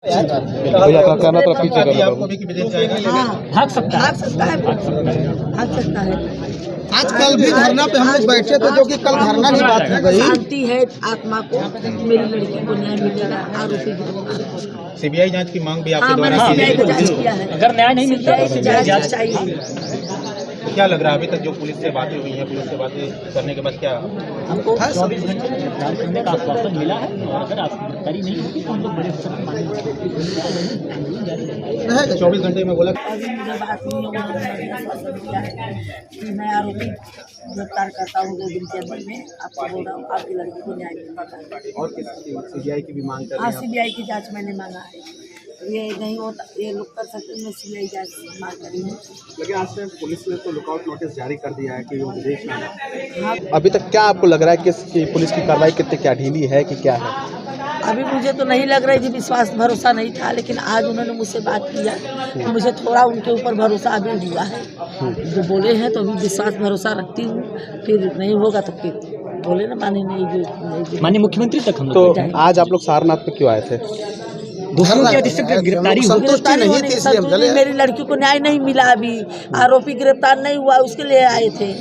भैया कहना तो पीछे भाग सकता है। आज कल भी धरना पे हम लोग बैठे थे, जो कि कल धरना की बात हो गई। शांति है आत्मा को, मेरी लड़की को न्याय मिलेगा। आरोपी सीबीआई जांच की मांग भी आपके हाँ, द्वारा मैंने की सीबीआई गई को जांच किया है। अगर न्याय नहीं मिलता तो सीबीआई जांच चाहिए। क्या लग रहा है अभी तक जो पुलिस से बातें हुई हैं, पुलिस से बातें करने के बाद क्या हमको 24 घंटे में गिरफ्तार करने का आश्वासन मिला है और अगर आप गिरफ्तारी नहीं होगी तो हम लोग बड़े स्तर पर 24 घंटे में बोला अभी मुझे बात नहीं होगी, आश्वासन दिया है कि मैं आरोपी गिरफ्तार करता हूँ 2 दिन के अंदर में। आपको बोल रहा हूँ, आपकी लड़की को न्याय मिलेगा। और सीबीआई की भी मांग कर हाँ, सीबीआई की जांच मैंने मांगा है। ये नहीं होता, ये लोग कर सकते हैं, मैं सीबीआई जांच मांग करी हूँ। लेकिन आज से पुलिस ने तो लुकआउट नोटिस जारी कर दिया है कि वो विदेश में है। हाँ, अभी तक क्या आपको लग रहा है कि पुलिस की कार्रवाई कितनी क्या ढीली है कि क्या है? अभी मुझे तो नहीं लग रहा है कि विश्वास भरोसा नहीं था, लेकिन आज उन्होंने मुझसे बात किया तो मुझे थोड़ा उनके ऊपर भरोसा अभी हुआ है। जो बोले हैं तो अभी विश्वास भरोसा रखती हूँ, फिर नहीं होगा तो फिर बोले ना माने नहीं। माननीय मुख्यमंत्री तक हम तो लोग आज आप लोग सारनाथ में क्यों आए थे? दोषियों की अधिक गिरफ्तारी हो संतुष्टि नहीं थी, इसलिए हम चले। मेरी लड़की को न्याय नहीं मिला, अभी आरोपी गिरफ्तार नहीं हुआ, उसके लिए आए थे।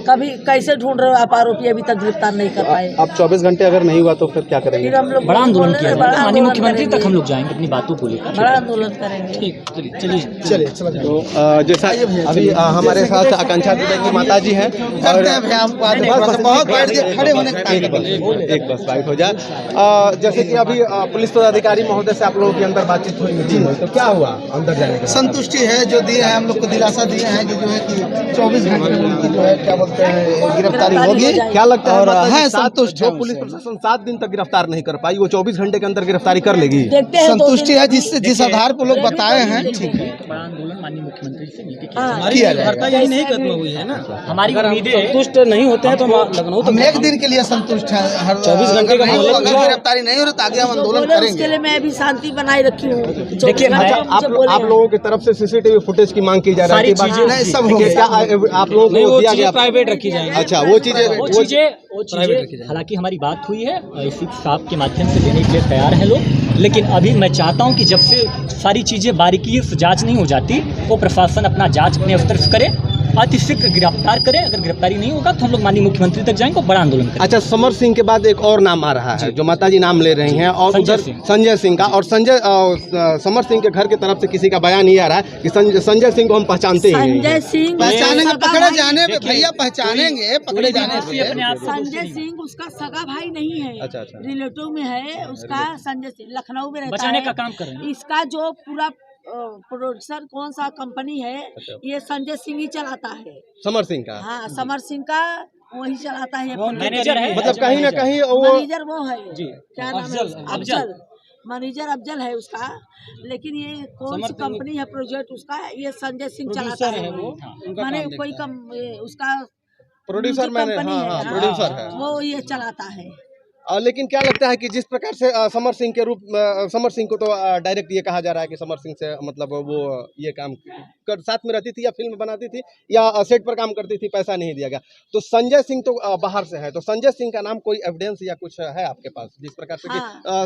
कभी कैसे ढूंढ रहे हो आप? आरोपी अभी तक गिरफ्तार नहीं कर पाए। अब 24 घंटे अगर नहीं हुआ तो फिर क्या करेंगे? फिर हम लोग बड़ा आंदोलन बोले किया ना, जाएगा। बड़ा माननीय आंदोलन मुख्यमंत्री तक हम करेंगे। लोग जाएंगे अपनी बातों को लेकर। बड़ा आंदोलन करेंगे। ठीक, चलिए चलिए चलो तो जैसा अभी हमारे साथ आकांक्षा दुबे की माता जी हैं और बहुत बैठ के खड़े होने का एक बस बाइट हो जाए। जैसे कि अभी पुलिस पदाधिकारी महोदय से आप लोगों की अंदर बातचीत हुई मीटिंग हुई, तो क्या हुआ अंदर जाने के बाद? संतुष्टि है जो दिए हैं, हम लोग को दिलासा दिए हैं कि जो है कि 24 घंटे में उनकी जो है क्या बोलते हैं गिरफ्तारी होगी। क्या लगता है और माता जी, है संतुष्ट जो पुलिस प्रशासन 7 दिन तक गिरफ्तार नहीं कर पाई, वो 24 घंटे के अंदर गिरफ्तारी कर लेगी? देखते हैं, संतुष्टि है जिस आधार पर लोग बताए हैं। ठीक है, बड़ा आंदोलन माननीय मुख्यमंत्री से मिलकर किया जाएगा। यही नहीं खत्म हुई है ना। हमारी उम्मीदें संतुष्ट नहीं होते हैं तो लखनऊ हम एक दिन के लिए संतुष्ट हैं। हर 24 घंटे का अगर गिरफ्तारी नहीं हो रही तो आगे हम आंदोलन उसके करेंगे। लिए मैं अभी शांति बनाए रखी हूँ। देखिए, आप लोगों की तरफ से सीसीटीवी फुटेज की मांग की जा रही है। सारी चीजें नहीं, सब हो क्या गया। आप लोगों को दिया गया? प्राइवेट रखी जाएंगी। अच्छा, वो चीजें हालांकि हमारी बात हुई है, इसी साहब के माध्यम से देने के लिए तैयार हैं लोग, लेकिन अभी मैं चाहता हूं कि जब से सारी चीज़ें बारीकी से जांच नहीं हो जाती वो प्रशासन अपना जांच अपने स्तर से करे, अतिशीघ्र गिरफ्तार करे। अगर गिरफ्तारी नहीं होगा तो हम लोग माननीय मुख्यमंत्री तक जाएंगे और बड़ा आंदोलन करेंगे। अच्छा, समर सिंह के बाद एक और नाम आ रहा है जो माता जी नाम ले रही हैं, और उधर संजय सिंह का, और समर सिंह के घर की तरफ से किसी का बयान ये आ रहा है कि संजय सिंह को हम पहचानते ही नहीं। संजय सिंह पहचानेंगे, पकड़े जाने पे भैया पहचानेंगे, पकड़े जाने पे। संजय सिंह उसका सगा भाई नहीं है। अच्छा। रिलेटिव में है उसका। संजय सिंह लखनऊ में रहता बचाने है। का काम कर रहे हैं। इसका जो पूरा प्रोड्यूसर कौन सा कंपनी है, ये संजय सिंह ही चलाता है। समर सिंह का? हाँ, समर सिंह का वही चलाता है। मैनेजर है, मतलब कहीं ना कहीं वो मैनेजर वो है जी। क्या नाम है? अफजल। मैनेजर अफजल है उसका, लेकिन ये कौन सी कंपनी है प्रोजेक्ट उसका, ये संजय सिंह चलाता है। माने कोई उसका प्रोड्यूसर प्रोड्यूसर है वो ये चलाता है। लेकिन क्या लगता है कि जिस प्रकार से समर सिंह के रूप में, समर सिंह को तो डायरेक्ट ये कहा जा रहा है कि समर सिंह से मतलब वो ये काम साथ में रहती थी या फिल्म बनाती थी या सेट पर काम करती थी, पैसा नहीं दिया गया। तो संजय सिंह तो बाहर से है, तो संजय सिंह का नाम कोई एविडेंस या कुछ है आपके पास जिस प्रकार से कि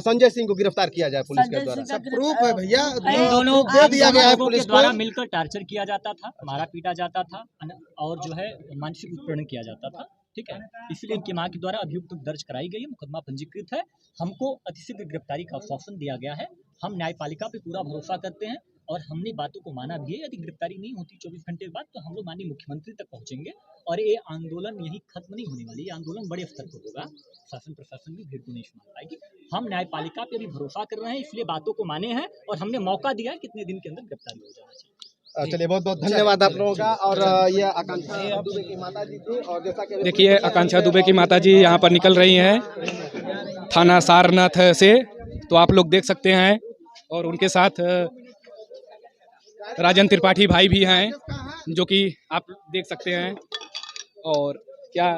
संजय सिंह को गिरफ्तार किया जाए पुलिस के द्वारा? सब प्रूफ है भैया, दोनों दे दिया गया है पुलिस को। द्वारा मिलकर टार्चर किया जाता था, मारा पीटा जाता था और जो है मानसिक उत्पीड़न किया जाता था। ठीक है, इसलिए इनकी मां के द्वारा अभियुक्त दर्ज कराई गई है, मुकदमा पंजीकृत है। हमको अतिशीघ्र गिरफ्तारी का आश्वासन दिया गया है। हम न्यायपालिका पे पूरा भरोसा करते हैं और हमने बातों को माना भी है। यदि गिरफ्तारी नहीं होती 24 घंटे के बाद तो हम लोग माननीय मुख्यमंत्री तक पहुंचेंगे और ये आंदोलन यही खत्म नहीं होने वाली। ये आंदोलन बड़े स्तर पर होगा, शासन प्रशासन भी भीड़ को नहीं संभाल पाएगी। हम न्यायपालिका पे भी भरोसा कर रहे हैं, इसलिए बातों को माने हैं और हमने मौका दिया है कितने दिन के अंदर गिरफ्तारी हो जाना चाहिए। चलिए, बहुत बहुत धन्यवाद आप लोगों का। और ये आकांक्षा दुबे की माता जी थी, और जैसा कि देखिए आकांक्षा दुबे की माता जी यहाँ पर निकल रही हैं थाना सारनाथ से, तो आप लोग देख सकते हैं, और उनके साथ राजन त्रिपाठी भाई भी हैं जो कि आप देख सकते हैं। और क्या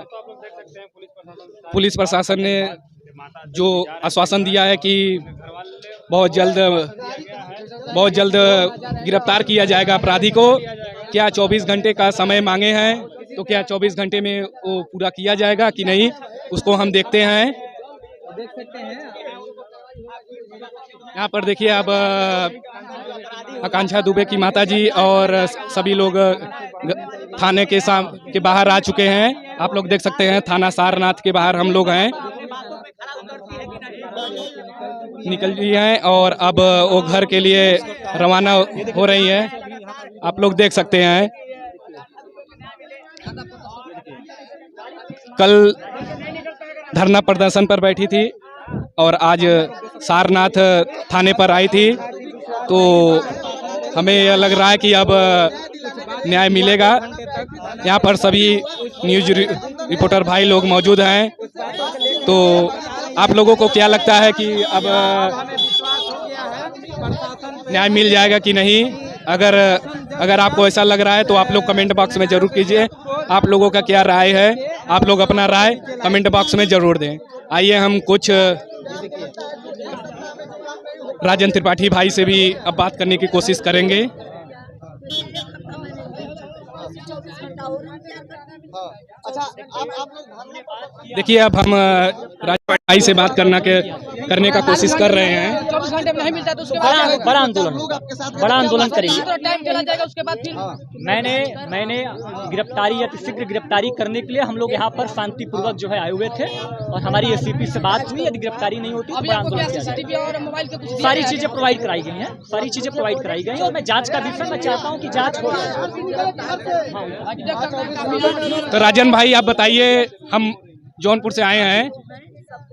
पुलिस प्रशासन ने जो आश्वासन दिया है कि बहुत जल्द गिरफ्तार किया जाएगा अपराधी को। क्या 24 घंटे का समय मांगे हैं, तो क्या 24 घंटे में वो पूरा किया जाएगा कि नहीं, उसको हम देखते हैं। देख सकते हैं यहाँ पर देखिए अब आकांक्षा दुबे की माताजी और सभी लोग थाने के बाहर आ चुके हैं। आप लोग देख सकते हैं थाना सारनाथ के बाहर हम लोग हैं, निकल रही हैं और अब वो घर के लिए रवाना हो रही हैं। आप लोग देख सकते हैं कल धरना प्रदर्शन पर बैठी थी और आज सारनाथ थाने पर आई थी, तो हमें यह लग रहा है कि अब न्याय मिलेगा। यहाँ पर सभी न्यूज रिपोर्टर भाई लोग मौजूद हैं, तो आप लोगों को क्या लगता है कि अब न्याय मिल जाएगा कि नहीं? अगर आपको ऐसा लग रहा है तो आप लोग कमेंट बॉक्स में ज़रूर कीजिए। आप लोगों का क्या राय है? आप लोग अपना राय कमेंट बॉक्स में ज़रूर दें। आइए हम कुछ राजन त्रिपाठी भाई से भी अब बात करने की कोशिश करेंगे। अच्छा, आप लोग देखिए अब हम राजन भाई से बात करने का कोशिश कर रहे हैं। 24 घंटे में नहीं मिलता तो उसके बड़ा आंदोलन करेंगे। टाइम चला जाएगा उसके बाद फिर मैंने गिरफ्तारी या शीघ्र गिरफ्तारी करने के लिए हम लोग यहाँ पर शांतिपूर्वक जो है आए हुए थे और हमारी एसपी से बात हुई। यदि गिरफ्तारी नहीं होती तो अभी बड़ा आपको क्या आंदोलन किया सीसीटीवी और मोबाइल के कुछ जाएगा। सारी चीजें प्रोवाइड कराई गई हैं, सारी चीजें प्रोवाइड कराई गई हैं और मैं जांच का विषय मैं चाहता हूँ कि जांच हो जाए। तो राजन भाई आप बताइए, हम जौनपुर से आए हैं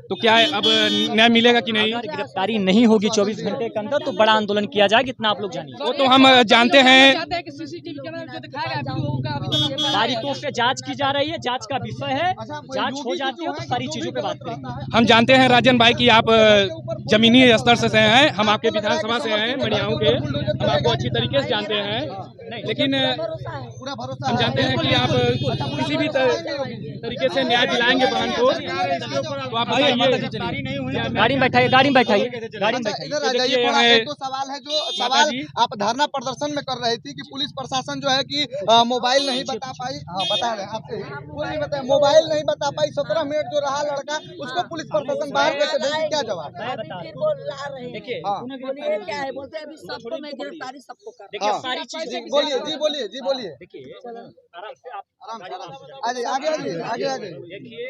तो क्या अब न्याय मिलेगा कि नहीं? अगर गिरफ्तारी नहीं होगी 24 घंटे के अंदर तो बड़ा आंदोलन किया जाएगा, इतना आप लोग जानिए। वो तो हम जानते हैं। चाहते हैं कि सीसीटीवी कैमरा जो दिखाएगा वीडियो होगा अभी तक तारीखों से जांच की जा रही है, जांच का विषय है, जांच हो जाती है तो सारी चीजों पे बात करेंगे। हम जानते हैं राजन भाई कि आप जमीनी स्तर से हैं, हम आपके विधानसभा से हैं मड़ियाओं के, हम आपको अच्छी तरीके से जानते हैं, लेकिन हम जानते हैं कि आप किसी भी तरीके से न्याय दिलाएंगे बहन को, तो आप बताइए। गाड़ी में बैठाइए, गाड़ी में बैठाइए, गाड़ी में बैठाइए। इधर आ जाइए। थोड़ा एक दो सवाल है, जो सवाल आप धरना प्रदर्शन में कर रही थी कि पुलिस प्रशासन जो है कि मोबाइल नहीं बता पाई। हाँ, बता रहे हैं आपसे, कोई नहीं बताया, मोबाइल नहीं बता पाई। 17 मिनट जो रहा लड़का, उसको पुलिस प्रशासन बाहर कैसे भेजी, क्या जवाब? देखिए बोलिए क्या है, बोलते हैं अभी सबको मैं गिरफ्तारी सबको कर। देखिए सारी चीजें बोलिए जी, बोलिए जी, बोलिए। देखिए आराम से आप आराम से आ जाइए, आगे आ जाइए, आगे आ जाइए। देखिए